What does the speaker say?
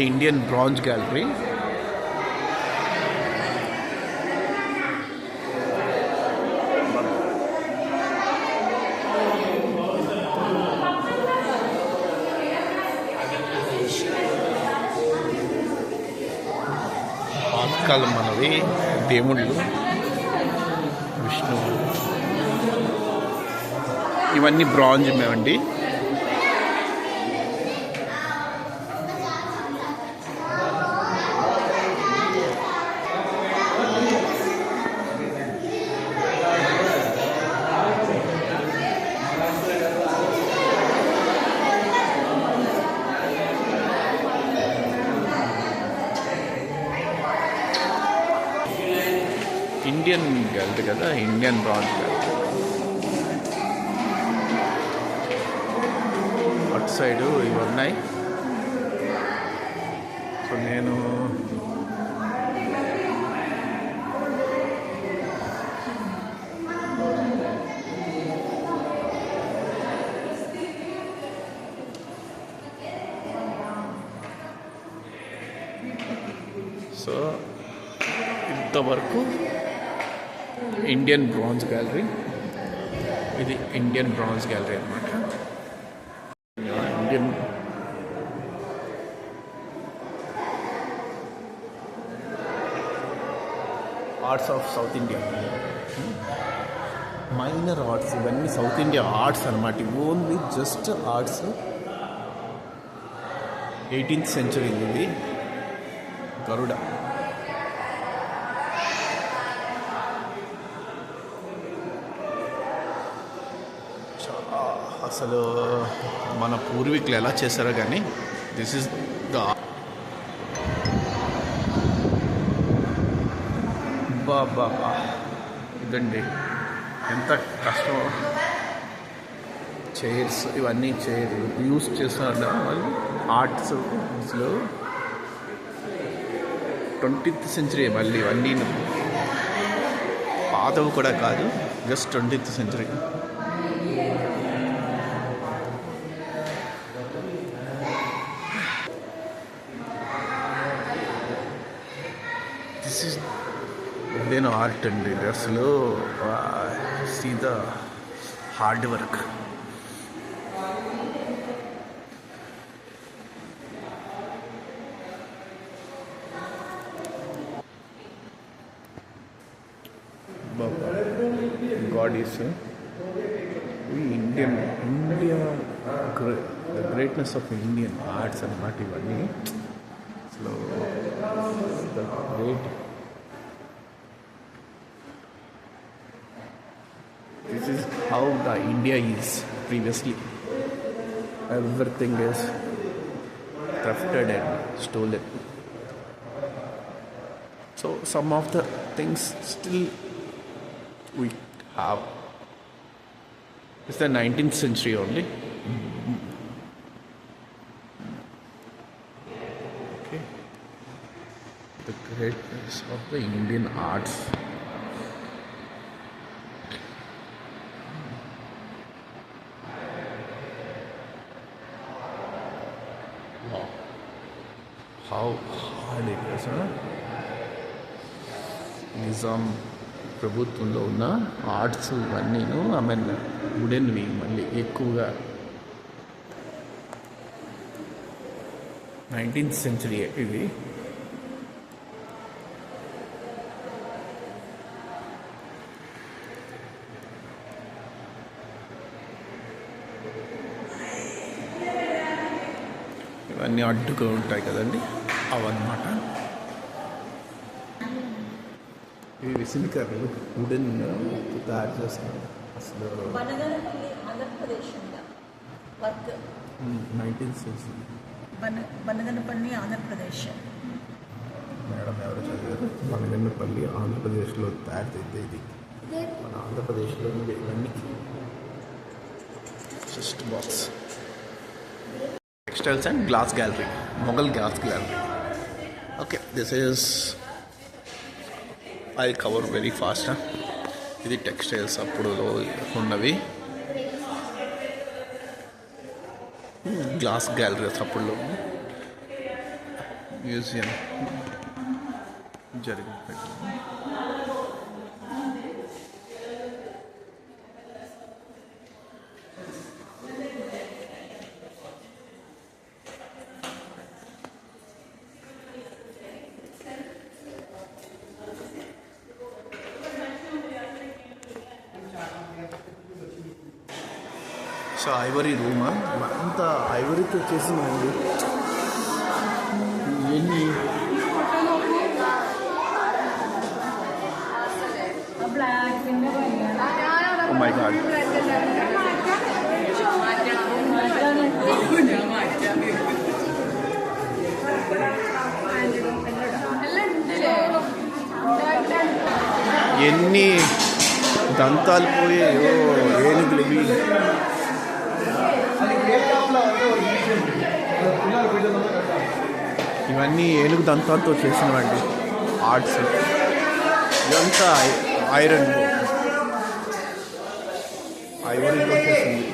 Indian bronze gallery. పాతకాలం మనవి దేవుళ్ళు, విష్ణువు, ఇవన్నీ బ్రాంజ్ మేమండి. ఇండియన్ గ్యాలరీ కదా, ఇండియన్ బ్రాంజ్ గ్యాలరీ. అటు సైడు ఇవి ఉన్నాయి. సో నేను సో ఇంతవరకు ఇండియన్ బ్రాంజ్ గ్యాలరీ. ఇది ఇండియన్ బ్రాంజ్ గ్యాలరీ అన్నమాట. Indian arts of south India, minor arts, ఇవన్నీ సౌత్ ఇండియా ఆర్ట్స్ అన్నమాట. Only just arts. 18th century ఇది. గరుడ, అసలు మన పూర్వీకులు ఎలా చేశారో కానీ దిస్ ఇస్ ద బాబా. ఇదండి ఎంత కష్టం. చైర్స్, ఇవన్నీ చైర్ యూస్ చేస్తున్నారు వాళ్ళు. ఆర్ట్స్లో 20th century మళ్ళీ ఇవన్నీ పాతవి కూడా కాదు, just 20th century. This is Indian art అండి. అసలు see the hard work. Goddess, India the greatness of Indian arts అన్నమాట ఇవన్నీ. అసలు the great. This is how the India is previously. Everything is thefted and stolen. So some of the things still we have. It's the 19th century only. Okay. The greatness of the Indian arts. Wow. How hard it is, huh? Nizam ప్రభుత్వంలో ఉన్న arts ఇవన్నీను వుడెన్వి మళ్ళీ ఎక్కువగా 19th century ఇవి. ఇవన్నీ అడ్డుగా ఉంటాయి కదండి, అవన్నమాట. ఇవి విసినికర్రలు వుడెన్ తయారు చేస్తారు. అసలు 19th century. Banaganapalli Andhra Pradesh. Madam ఎవరు చదివారు? బనగనపల్లి ఆంధ్రప్రదేశ్లో తయారు చేస్తే ఇది మన ఆంధ్రప్రదేశ్లో ఇవన్నీ. Just box. Textiles and glass gallery, Mughal glass gallery. Okay, this is I cover very fast. ఇది టెక్స్టైల్స్ అప్పుడు ఉన్నవి. గ్లాస్ గ్యాలరీస్ అప్పుడు మ్యూజియం జరిగింది. సో ఐవరీ రూమా అంతా ఐవరీతో చేసిందండి. ఎన్ని ఓ మై గాడ్. ఎన్ని దంతాలు పోయాయో ఏనుగులు ఇవి. ఇవన్నీ ఏనుగు దంతాలతో చేసినవండి ఆర్ట్స్. ఇదంతా ఐరన్ ఐవరీతో చేసింది.